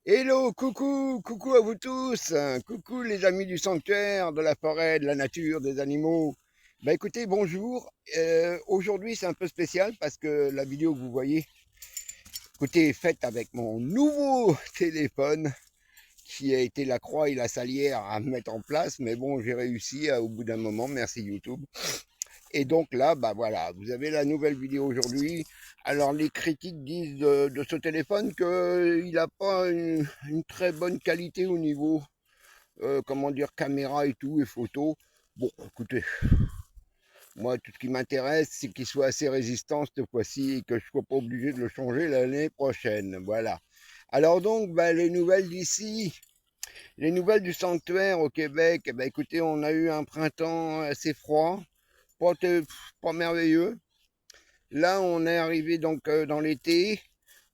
Hello, coucou à vous tous, coucou les amis du sanctuaire, de la forêt, de la nature, des animaux. Bah écoutez, bonjour. Aujourd'hui c'est un peu spécial parce que la vidéo que vous voyez, écoutez, est faite avec mon nouveau téléphone qui a été la croix et la salière à mettre en place, mais bon, j'ai réussi au bout d'un moment, merci YouTube. Et donc là, bah voilà, vous avez la nouvelle vidéo aujourd'hui. Alors les critiques disent de ce téléphone qu'il n'a pas une très bonne qualité au niveau, comment dire, caméra et tout, et photo. Bon, écoutez, moi tout ce qui m'intéresse, c'est qu'il soit assez résistant cette fois-ci et que je ne sois pas obligé de le changer l'année prochaine. Voilà. Alors donc, bah, les nouvelles d'ici, les nouvelles du sanctuaire au Québec, eh ben, écoutez, on a eu un printemps assez froid, pas, pas merveilleux. Là, on est arrivé donc dans l'été.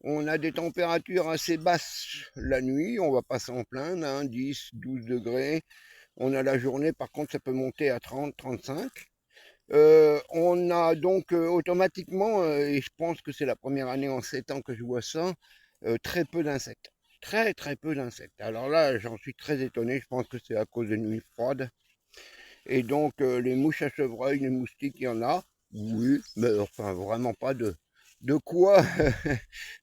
On a des températures assez basses la nuit, on va pas s'en plaindre, hein, 10, 12 degrés. On a la journée, par contre, ça peut monter à 30, 35. On a donc automatiquement, et je pense que c'est la première année en 7 ans que je vois ça, très peu d'insectes. Très peu d'insectes. Alors là, j'en suis très étonné, je pense que c'est à cause des nuits froides. Et donc, les mouches à chevreuil, les moustiques, il y en a. Oui, mais enfin, vraiment pas de quoi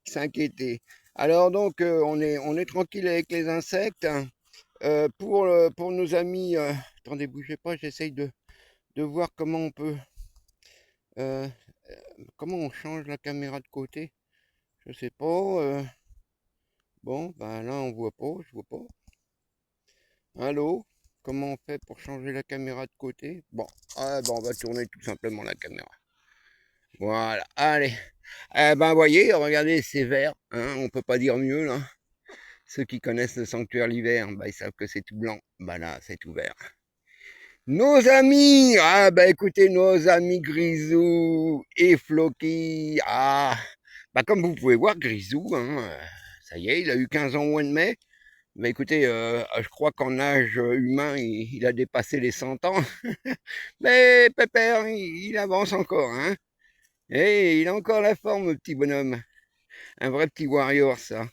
s'inquiéter. Alors donc, on est tranquille avec les insectes. Pour nos amis, attendez, bougez pas, j'essaye de voir euh, comment on change la caméra de côté. Je sais pas. Bon, ben là, on voit pas, je vois pas. Allô? Comment on fait pour changer la caméra de côté? Bon, ah, ben, on va tourner tout simplement la caméra. Voilà, allez. Eh ben, voyez, regardez, c'est vert, hein, on peut pas dire mieux, là. Ceux qui connaissent le sanctuaire l'hiver, bah, ils savent que c'est tout blanc. Bah là, c'est tout vert. Nos amis, ah bah écoutez, nos amis Grisou et Floki, ah, bah comme vous pouvez voir, Grisou, hein, ça y est, il a eu 15 ans au mois de mai. Bah écoutez, je crois qu'en âge humain, il a dépassé les 100 ans. Mais Pépère, il avance encore, hein. Et il a encore la forme, le petit bonhomme. Un vrai petit warrior, ça.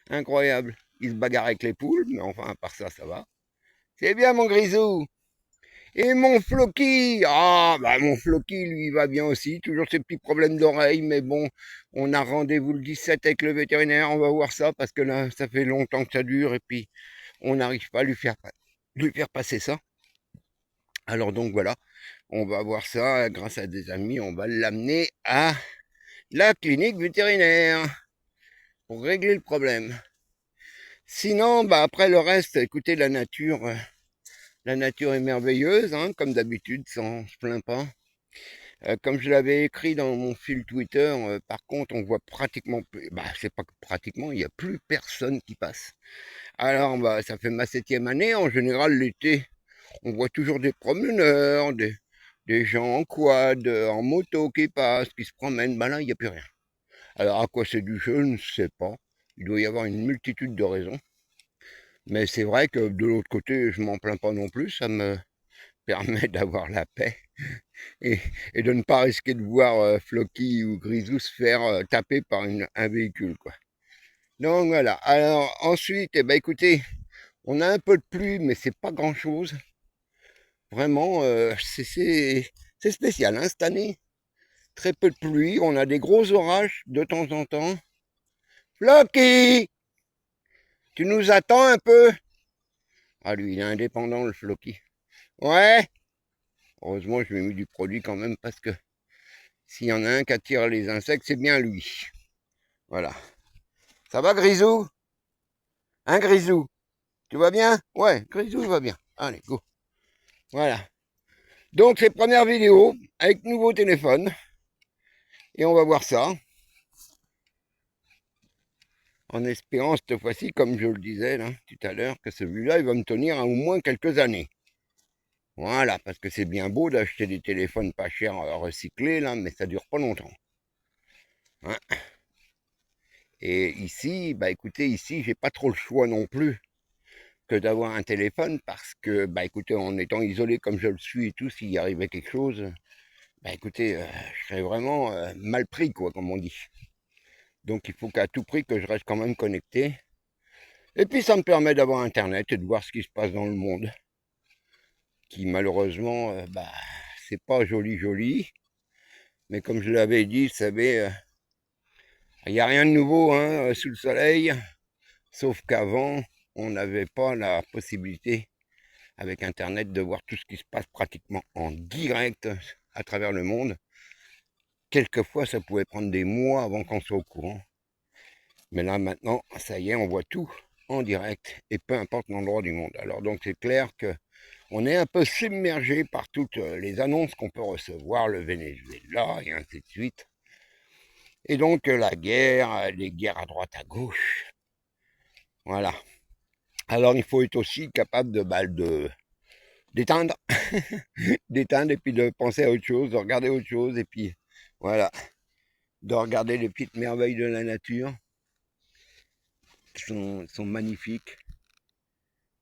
Incroyable. Il se bagarre avec les poules, mais enfin, à part ça, ça va. C'est bien, mon Grisou. Et mon Floki, ah, bah mon Floki, lui, il va bien aussi. Toujours ses petits problèmes d'oreille, mais bon, on a rendez-vous le 17 avec le vétérinaire. On va voir ça parce que là, ça fait longtemps que ça dure et puis on n'arrive pas à lui faire passer ça. Alors donc voilà, on va voir ça grâce à des amis. On va l'amener à la clinique vétérinaire pour régler le problème. Sinon, bah après le reste, écoutez, la nature est merveilleuse, hein, comme d'habitude, ça on se plaint pas. Comme je l'avais écrit dans mon fil Twitter, par contre, on voit pratiquement plus, bah c'est pas que pratiquement, il n'y a plus personne qui passe. Alors, bah ça fait ma 7e année. En général, l'été, on voit toujours des promeneurs, des gens en quad, en moto qui passent, qui se promènent. Bah là, il n'y a plus rien. Alors, à quoi c'est dû, je ne sais pas. Il doit y avoir une multitude de raisons. Mais c'est vrai que de l'autre côté, je m'en plains pas non plus, ça me permet d'avoir la paix et, et de ne pas risquer de voir Floki ou Grisou se faire taper par un véhicule, quoi. Donc voilà. Alors ensuite, eh ben, écoutez, on a un peu de pluie, mais c'est pas grand-chose. Vraiment, c'est spécial, hein, cette année. Très peu de pluie, on a des gros orages de temps en temps. Floki, tu nous attends un peu? Ah lui, il est indépendant, le Floki. Ouais. Heureusement, je lui ai mis du produit quand même parce que s'il y en a un qui attire les insectes, c'est bien lui. Voilà. Ça va, Grisou? Hein, Grisou? Tu vas bien? Ouais, Grisou, il va bien. Allez, go. Voilà. Donc, c'est première vidéo avec nouveau téléphone. Et on va voir ça. En espérant cette fois-ci, comme je le disais là, tout à l'heure, que celui-là, il va me tenir au moins quelques années. Voilà, parce que c'est bien beau d'acheter des téléphones pas chers recyclés, là, mais ça dure pas longtemps. Hein. Et ici, bah écoutez, ici, j'ai pas trop le choix non plus que d'avoir un téléphone parce que, bah écoutez, en étant isolé comme je le suis et tout, s'il y arrivait quelque chose, bah écoutez, je serais vraiment mal pris, quoi, comme on dit. Donc il faut qu'à tout prix que je reste quand même connecté. Et puis ça me permet d'avoir Internet et de voir ce qui se passe dans le monde, qui malheureusement, c'est pas joli joli. Mais comme je l'avais dit, vous savez, il n'y a rien de nouveau hein, sous le soleil, sauf qu'avant, on n'avait pas la possibilité, avec Internet, de voir tout ce qui se passe pratiquement en direct à travers le monde. Quelquefois, ça pouvait prendre des mois avant qu'on soit au courant. Mais là, maintenant, ça y est, on voit tout en direct, et peu importe l'endroit du monde. Alors donc, c'est clair que on est un peu submergé par toutes les annonces qu'on peut recevoir, le Venezuela, et ainsi de suite. Et donc, la guerre, les guerres à droite, à gauche. Voilà. Alors, il faut être aussi capable de d'éteindre, d'éteindre, et puis de penser à autre chose, de regarder autre chose, et puis, voilà, de regarder les petites merveilles de la nature, qui sont magnifiques.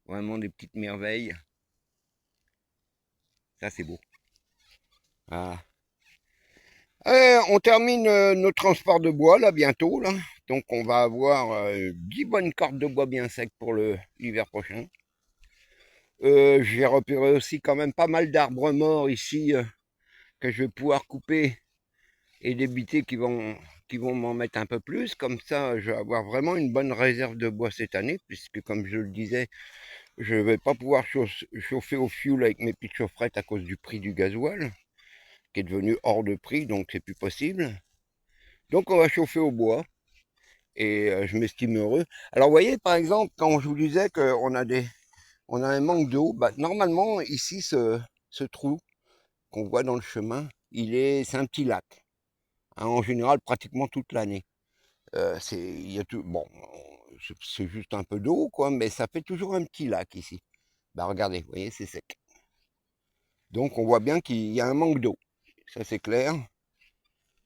Vraiment des petites merveilles. Ça, c'est beau. Ah. On termine nos transports de bois, là, bientôt, là. Donc, on va avoir 10 bonnes cordes de bois bien secs pour l'hiver prochain. J'ai repéré aussi quand même pas mal d'arbres morts ici que je vais pouvoir couper et débiter qui vont m'en mettre un peu plus. Comme ça, je vais avoir vraiment une bonne réserve de bois cette année, puisque comme je le disais, je ne vais pas pouvoir chauffer au fioul avec mes petites chaufferettes à cause du prix du gasoil, qui est devenu hors de prix, donc c'est plus possible. Donc on va chauffer au bois, et je m'estime heureux. Alors vous voyez, par exemple, quand je vous disais on a un manque d'eau, normalement, ici, ce trou qu'on voit dans le chemin, c'est un petit lac, hein, en général pratiquement toute l'année. Il y a tout, bon, c'est juste un peu d'eau, quoi, mais ça fait toujours un petit lac ici. Regardez, vous voyez, c'est sec. Donc on voit bien qu'il y a un manque d'eau, ça c'est clair.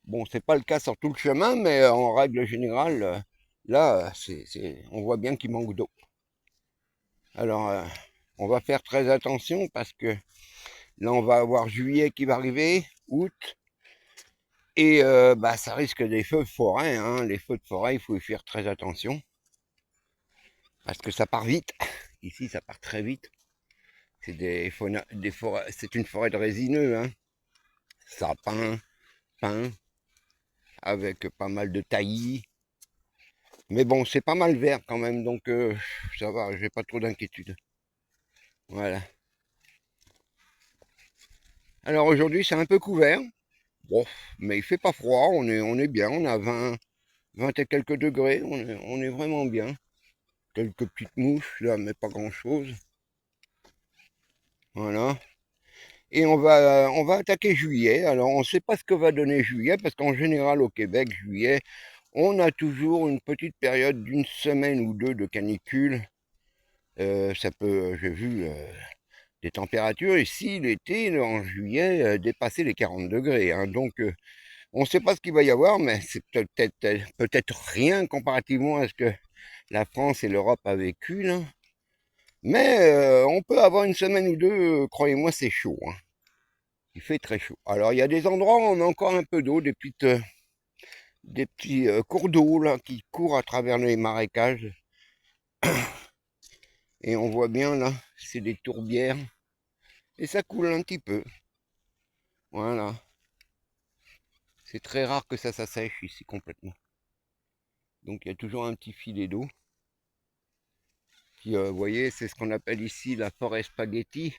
Bon, c'est pas le cas sur tout le chemin, mais en règle générale, là, on voit bien qu'il manque d'eau. Alors, on va faire très attention parce que là, on va avoir juillet qui va arriver, août, et ça risque des feux de forêt. Hein. Les feux de forêt, il faut y faire très attention parce que ça part vite. Ici, ça part très vite. C'est des forêts, c'est une forêt de résineux, hein. Sapins, pins, avec pas mal de taillis. Mais bon, c'est pas mal vert quand même, donc ça va, j'ai pas trop d'inquiétude. Voilà. Alors aujourd'hui, c'est un peu couvert. Bon, mais il fait pas froid, on est bien, on a 20 et quelques degrés, on est vraiment bien. Quelques petites mouches là, mais pas grand chose. Voilà. Et on va attaquer juillet. Alors on ne sait pas ce que va donner juillet, parce qu'en général au Québec, juillet, on a toujours une petite période d'une semaine ou deux de canicule. J'ai vu des températures ici l'été, en juillet, dépasser les 40 degrés. Hein. Donc on ne sait pas ce qu'il va y avoir, mais c'est peut-être rien comparativement à ce que la France et l'Europe a vécu, là. Mais on peut avoir une semaine ou deux, croyez-moi, c'est chaud. Hein. Il fait très chaud. Alors il y a des endroits où on a encore un peu d'eau, des petits cours d'eau là qui courent à travers les marécages. Et on voit bien là, c'est des tourbières. Et ça coule un petit peu. Voilà. C'est très rare que ça s'assèche ici complètement. Donc il y a toujours un petit filet d'eau. Puis vous voyez, c'est ce qu'on appelle ici la forêt spaghetti.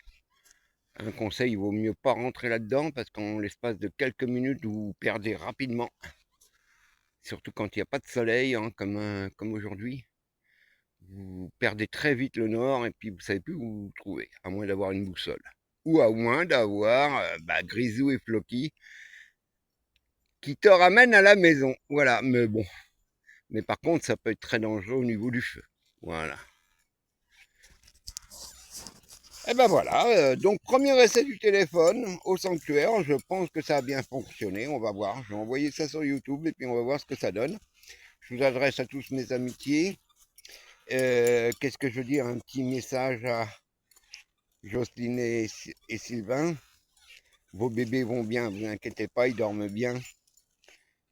Un conseil, il vaut mieux pas rentrer là-dedans parce qu'en l'espace de quelques minutes, vous perdez rapidement. Surtout quand il n'y a pas de soleil, hein, comme aujourd'hui. Vous perdez très vite le nord et puis vous savez plus où vous trouver, à moins d'avoir une boussole. Ou à moins d'avoir Grisou et Floki qui te ramènent à la maison. Voilà, mais bon. Mais par contre, ça peut être très dangereux au niveau du feu. Voilà. Et ben voilà, donc premier essai du téléphone au sanctuaire, je pense que ça a bien fonctionné, on va voir. Je vais envoyer ça sur YouTube et puis on va voir ce que ça donne. Je vous adresse à tous mes amitiés. Qu'est-ce que je veux dire? Un petit message à Jocelyne et Sylvain. Vos bébés vont bien, vous inquiétez pas, ils dorment bien.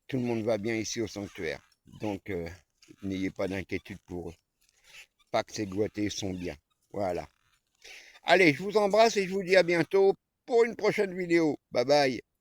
Tout le monde va bien ici au sanctuaire. Donc, n'ayez pas d'inquiétude pour eux. pas que ces doigtés sont bien. Voilà. Allez, je vous embrasse et je vous dis à bientôt pour une prochaine vidéo. Bye bye.